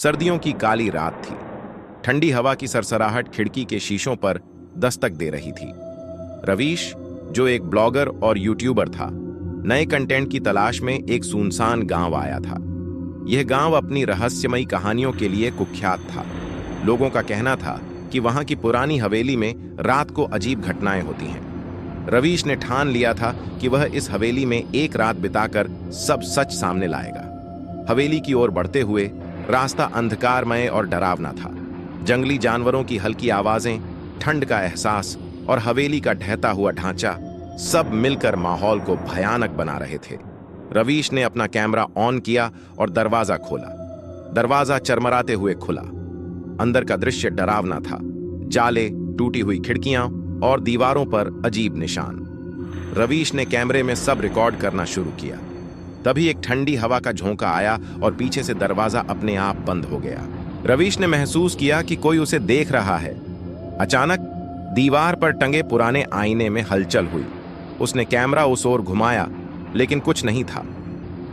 सर्दियों की काली रात थी। ठंडी हवा की सरसराहट खिड़की के शीशों पर दस्तक दे रही थी। रवीश, जो एक ब्लॉगर और यूट्यूबर था, नए कंटेंट की तलाश में एक सुनसान गांव आया था। यह गांव अपनी रहस्यमयी कहानियों के लिए कुख्यात था। लोगों का कहना था कि वहां की पुरानी हवेली में रात को अजीब घटनाएं होती हैं। रवीश ने ठान लिया था कि वह इस हवेली में एक रात बिताकर सब सच सामने लाएगा। हवेली की ओर बढ़ते हुए रास्ता अंधकारमय और डरावना था। जंगली जानवरों की हल्की आवाजें, ठंड का एहसास और हवेली का ढहता हुआ ढांचा सब मिलकर माहौल को भयानक बना रहे थे। रवीश ने अपना कैमरा ऑन किया और दरवाजा खोला। दरवाजा चरमराते हुए खुला। अंदर का दृश्य डरावना था। जाले, टूटी हुई खिड़कियां और दीवारों पर अजीब निशान। रवीश ने कैमरे में सब रिकॉर्ड करना शुरू किया। तभी एक ठंडी हवा का झोंका आया और पीछे से दरवाजा अपने आप बंद हो गया। रवीश ने महसूस किया कि कोई उसे देख रहा है। अचानक दीवार पर टंगे पुराने आईने में हलचल हुई। उसने कैमरा उस ओर घुमाया, लेकिन कुछ नहीं था।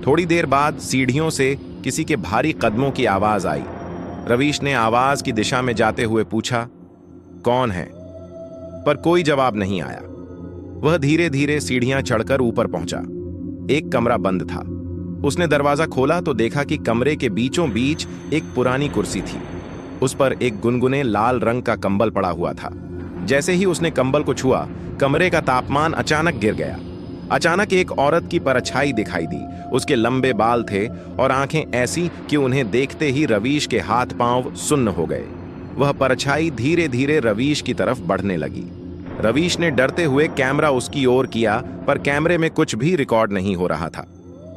थोड़ी देर बाद सीढ़ियों से किसी के भारी कदमों की आवाज आई। रवीश ने आवाज की दिशा में जाते हुए पूछा, कौन है? पर कोई जवाब नहीं आया। वह धीरे धीरे सीढ़ियां चढ़कर ऊपर पहुंचा। एक कमरा बंद था। उसने दरवाजा खोला तो देखा कि कमरे के बीचों बीच एक पुरानी कुर्सी थी। उस पर एक गुनगुने लाल रंग का कंबल पड़ा हुआ था। जैसे ही उसने कंबल को छुआ, कमरे का तापमान अचानक गिर गया। अचानक एक औरत की परछाई दिखाई दी। उसके लंबे बाल थे और आंखें ऐसी कि उन्हें देखते ही रवीश के हाथ पांव सुन्न हो गए। वह परछाई धीरे धीरे रवीश की तरफ बढ़ने लगी। रवीश ने डरते हुए कैमरा उसकी ओर किया, पर कैमरे में कुछ भी रिकॉर्ड नहीं हो रहा था।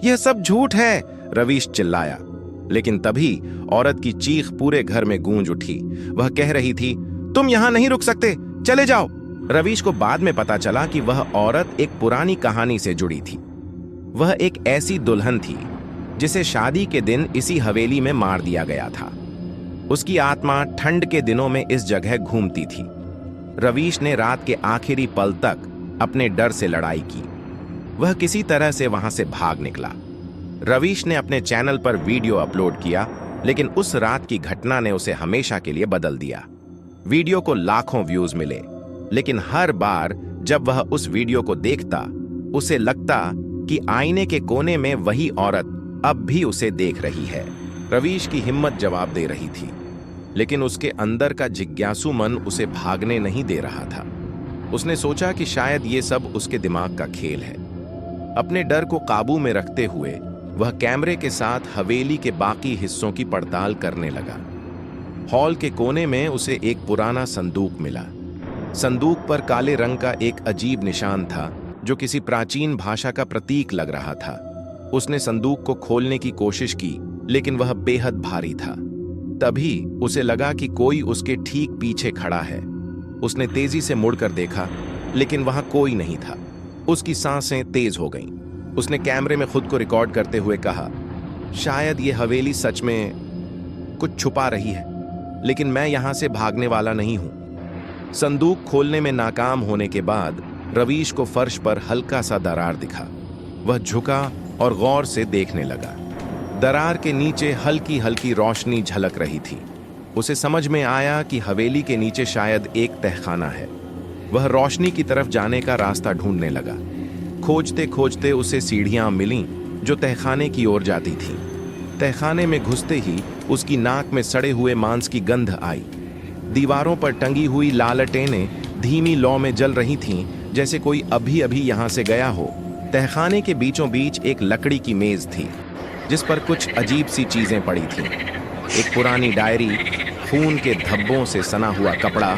यह सब झूठ है, रवीश चिल्लाया। लेकिन तभी औरत की चीख पूरे घर में गूंज उठी। वह कह रही थी, तुम यहां नहीं रुक सकते, चले जाओ। रवीश को बाद में पता चला कि वह औरत एक पुरानी कहानी से जुड़ी थी। वह एक ऐसी दुल्हन थी जिसे शादी के दिन इसी हवेली में मार दिया गया था। उसकी आत्मा ठंड के दिनों में इस जगह घूमती थी। रवीश ने रात के आखिरी पल तक अपने डर से लड़ाई की। वह किसी तरह से वहां से भाग निकला। रवीश ने अपने चैनल पर वीडियो अपलोड किया, लेकिन उस रात की घटना ने उसे हमेशा के लिए बदल दिया। वीडियो को लाखों व्यूज मिले, लेकिन हर बार जब वह उस वीडियो को देखता, उसे लगता कि आईने के कोने में वही औरत अब भी उसे देख रही है। रवीश की हिम्मत जवाब दे रही थी, लेकिन उसके अंदर का जिज्ञासु मन उसे भागने नहीं दे रहा था। उसने सोचा कि शायद ये सब उसके दिमाग का खेल है। अपने डर को काबू में रखते हुए वह कैमरे के साथ हवेली के बाकी हिस्सों की पड़ताल करने लगा। हॉल के कोने में उसे एक पुराना संदूक मिला। संदूक पर काले रंग का एक अजीब निशान था, जो किसी प्राचीन भाषा का प्रतीक लग रहा था। उसने संदूक को खोलने की कोशिश की, लेकिन वह बेहद भारी था। तभी उसे लगा कि कोई उसके ठीक पीछे खड़ा है। उसने तेजी से मुड़कर देखा, लेकिन वहां कोई नहीं था। उसकी सांसें तेज हो गईं। उसने कैमरे में खुद को रिकॉर्ड करते हुए कहा, शायद ये हवेली सच में कुछ छुपा रही है, लेकिन मैं यहां से भागने वाला नहीं हूं। संदूक खोलने में नाकाम होने के बाद रवीश को फर्श पर हल्का सा दरार दिखा। वह झुका और गौर से देखने लगा। दरार के नीचे हल्की हल्की रोशनी झलक रही थी। उसे समझ में आया कि हवेली के नीचे शायद एक तहखाना है। वह रोशनी की तरफ जाने का रास्ता ढूंढने लगा। खोजते खोजते उसे सीढ़ियां मिलीं जो तहखाने की ओर जाती थीं। तहखाने में घुसते ही उसकी नाक में सड़े हुए मांस की गंध आई। दीवारों पर टंगी हुई लालटेनें धीमी लौ में जल रही थीं, जैसे कोई अभी अभी यहां से गया हो। तहखाने के बीचों बीच एक लकड़ी की मेज थी, जिस पर कुछ अजीब सी चीजें पड़ी थीं। एक पुरानी डायरी, खून के धब्बों से सना हुआ कपड़ा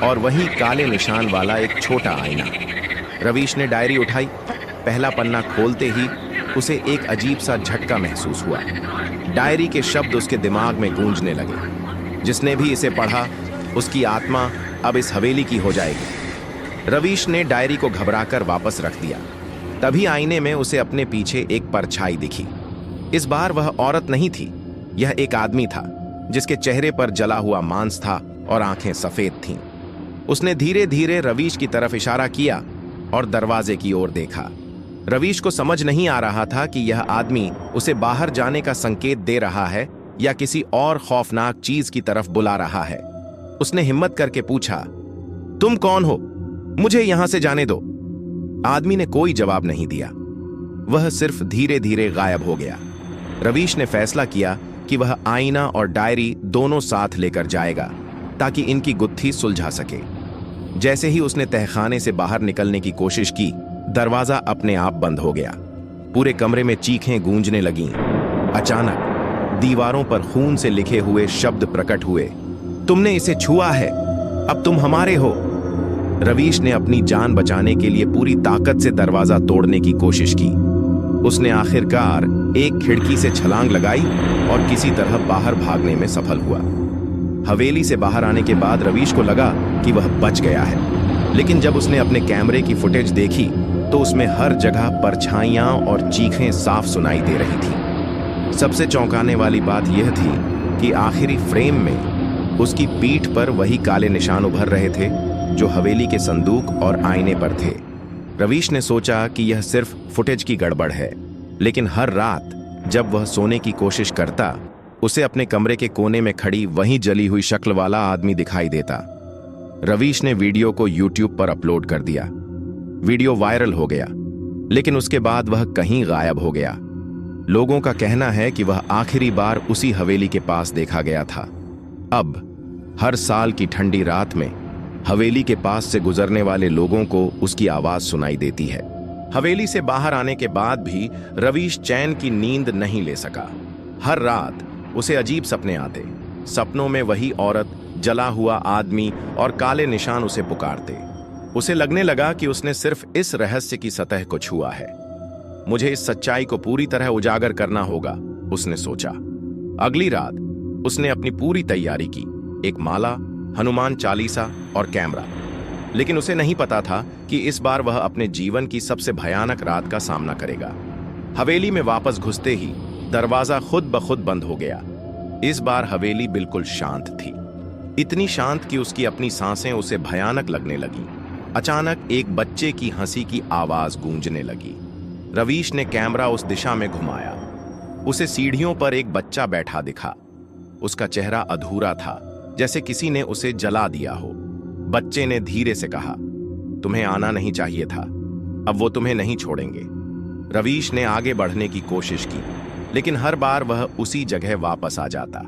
और वही काले निशान वाला एक छोटा आईना। रवीश ने डायरी उठाई। पहला पन्ना खोलते ही उसे एक अजीब सा झटका महसूस हुआ। डायरी के शब्द उसके दिमाग में गूंजने लगे। जिसने भी इसे पढ़ा, उसकी आत्मा अब इस हवेली की हो जाएगी। रवीश ने डायरी को घबराकर वापस रख दिया। तभी आईने में उसे अपने पीछे एक परछाई दिखी। इस बार वह औरत नहीं थी, यह एक आदमी था, जिसके चेहरे पर जला हुआ मांस था और आंखें सफेद थीं। उसने धीरे धीरे रवीश की तरफ इशारा किया और दरवाजे की ओर देखा। रवीश को समझ नहीं आ रहा था कि यह आदमी उसे बाहर जाने का संकेत दे रहा है या किसी और खौफनाक चीज की तरफ बुला रहा है। उसने हिम्मत करके पूछा, तुम कौन हो? मुझे यहां से जाने दो। आदमी ने कोई जवाब नहीं दिया। वह सिर्फ धीरे धीरे गायब हो गया। रवीश ने फैसला किया कि वह आईना और डायरी दोनों साथ लेकर जाएगा ताकि इनकी गुत्थी सुलझा सके। जैसे ही उसने तहखाने से बाहर निकलने की कोशिश की, दरवाजा अपने आप बंद हो गया। पूरे कमरे में चीखें गूंजने लगीं। अचानक दीवारों पर खून से लिखे हुए शब्द प्रकट हुए, तुमने इसे छुआ है, अब तुम हमारे हो। रवीश ने अपनी जान बचाने के लिए पूरी ताकत से दरवाजा तोड़ने की कोशिश की। उसने आखिरकार एक खिड़की से छलांग लगाई और किसी तरह बाहर भागने में सफल हुआ। हवेली से बाहर आने के बाद रवीश को लगा कि वह बच गया है, लेकिन जब उसने अपने कैमरे की फुटेज देखी तो उसमें हर जगह परछाइयां और चीखें साफ सुनाई दे रही थी। सबसे चौंकाने वाली बात यह थी कि आखिरी फ्रेम में उसकी पीठ पर वही काले निशान उभर रहे थे जो हवेली के संदूक और आईने पर थे। रवीश ने सोचा कि यह सिर्फ फुटेज की गड़बड़ है, लेकिन हर रात जब वह सोने की कोशिश करता, उसे अपने कमरे के कोने में खड़ी वही जली हुई शक्ल वाला आदमी दिखाई देता। रवीश ने वीडियो को YouTube पर अपलोड कर दिया। वीडियो वायरल हो गया, लेकिन उसके बाद वह कहीं गायब हो गया। लोगों का कहना है कि वह आखिरी बार उसी हवेली के पास देखा गया था। अब हर साल की ठंडी रात में हवेली के पास से गुजरने वाले लोगों को उसकी आवाज सुनाई देती है। हवेली से बाहर आने के बाद भी रवीश चैन की नींद नहीं ले सका। हर रात उसे अजीब सपने आते। सपनों में वही औरत, जला हुआ आदमी और काले निशान उसे पुकारते। उसे लगने लगा कि उसने सिर्फ इस रहस्य की सतह को छुआ है। मुझे इस सच्चाई को पूरी तरह उजागर करना होगा, उसने सोचा। अगली रात उसने अपनी पूरी तैयारी की, एक माला, हनुमान चालीसा और कैमरा। लेकिन उसे नहीं पता था कि इस बार वह अपने जीवन की सबसे भयानक रात का सामना करेगा। हवेली में वापस घुसते ही दरवाजा खुद ब खुद बंद हो गया। इस बार हवेली बिल्कुल शांत थी, इतनी शांत कि उसकी अपनी सांसें उसे भयानक लगने लगी। अचानक एक बच्चे की हंसी की आवाज गूंजने लगी। रवीश ने कैमरा उस दिशा में घुमाया। उसे सीढ़ियों पर एक बच्चा बैठा दिखा। उसका चेहरा अधूरा था, जैसे किसी ने उसे जला दिया हो। बच्चे ने धीरे से कहा, तुम्हें आना नहीं चाहिए था, अब वो तुम्हें नहीं छोड़ेंगे। रवीश ने आगे बढ़ने की कोशिश की, लेकिन हर बार वह उसी जगह वापस आ जाता,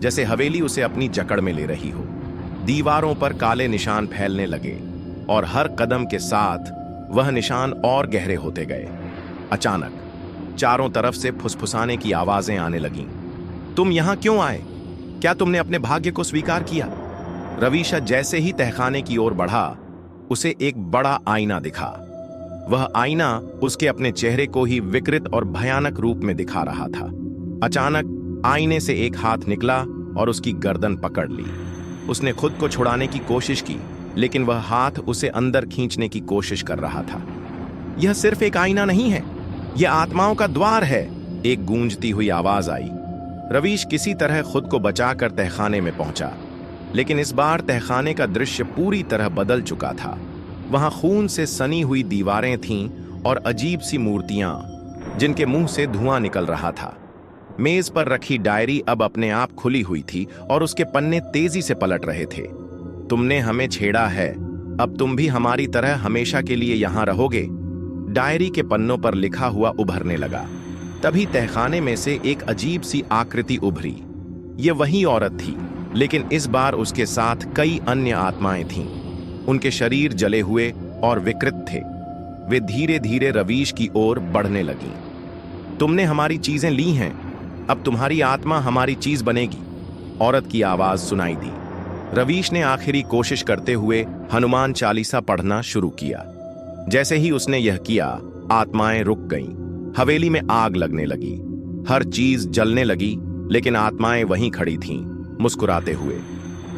जैसे हवेली उसे अपनी जकड़ में ले रही हो। दीवारों पर काले निशान फैलने लगे और हर कदम के साथ वह निशान और गहरे होते गए। अचानक चारों तरफ से फुसफुसाने की आवाजें आने लगीं। तुम यहां क्यों आए? क्या तुमने अपने भाग्य को स्वीकार किया? रवीशा जैसे ही तहखाने की ओर बढ़ा, उसे एक बड़ा आईना दिखा। वह आईना उसके अपने चेहरे को ही विकृत और भयानक रूप में दिखा रहा था। अचानक आईने से एक हाथ निकला और उसकी गर्दन पकड़ ली। उसने खुद को छुड़ाने की कोशिश की, लेकिन वह हाथ उसे अंदर खींचने की कोशिश कर रहा था। यह सिर्फ एक आईना नहीं है, यह आत्माओं का द्वार है, एक गूंजती हुई आवाज आई। रवीश किसी तरह खुद को बचाकर तहखाने में पहुंचा, लेकिन इस बार तहखाने का दृश्य पूरी तरह बदल चुका था। वहां खून से सनी हुई दीवारें थीं और अजीब सी मूर्तियां, जिनके मुंह से धुआं निकल रहा था। मेज पर रखी डायरी अब अपने आप खुली हुई थी और उसके पन्ने तेजी से पलट रहे थे। तुमने हमें छेड़ा है, अब तुम भी हमारी तरह हमेशा के लिए यहां रहोगे, डायरी के पन्नों पर लिखा हुआ उभरने लगा। तभी तहखाने में से एक अजीब सी आकृति उभरी। ये वही औरत थी, लेकिन इस बार उसके साथ कई अन्य आत्माएं थीं। उनके शरीर जले हुए और विकृत थे। वे धीरे धीरे रवीश की ओर बढ़ने लगीं। तुमने हमारी चीजें ली हैं, अब तुम्हारी आत्मा हमारी चीज बनेगी, औरत की आवाज सुनाई दी। रवीश ने आखिरी कोशिश करते हुए हनुमान चालीसा पढ़ना शुरू किया। जैसे ही उसने यह किया, आत्माएं रुक गईं। हवेली में आग लगने लगी, हर चीज जलने लगी, लेकिन आत्माएं वहीं खड़ी थीं, मुस्कुराते हुए।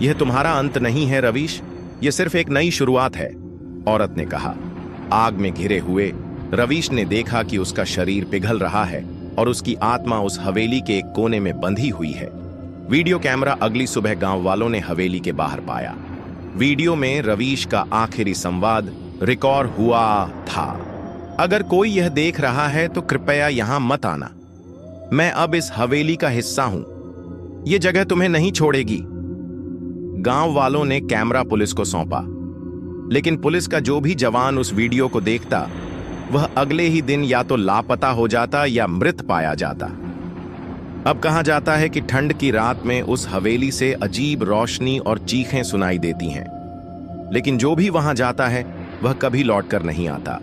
यह तुम्हारा अंत नहीं है रवीश, यह सिर्फ एक नई शुरुआत है, औरत ने कहा। आग में घिरे हुए रवीश ने देखा कि उसका शरीर पिघल रहा है और उसकी आत्मा उस हवेली के एक कोने में बंधी हुई है। वीडियो कैमरा अगली सुबह गांव वालों ने हवेली के बाहर पाया। वीडियो में रवीश का आखिरी संवाद रिकॉर्ड हुआ था। अगर कोई यह देख रहा है तो कृपया यहां मत आना। मैं अब इस हवेली का हिस्सा हूं। ये जगह तुम्हें नहीं छोड़ेगी। गांव वालों ने कैमरा पुलिस को सौंपा, लेकिन पुलिस का जो भी जवान उस वीडियो को देखता, वह अगले ही दिन या तो लापता हो जाता या मृत पाया जाता। अब कहा जाता है कि ठंड की रात में उस हवेली से अजीब रोशनी और चीखें सुनाई देती हैं, लेकिन जो भी वहां जाता है वह कभी लौटकर नहीं आता।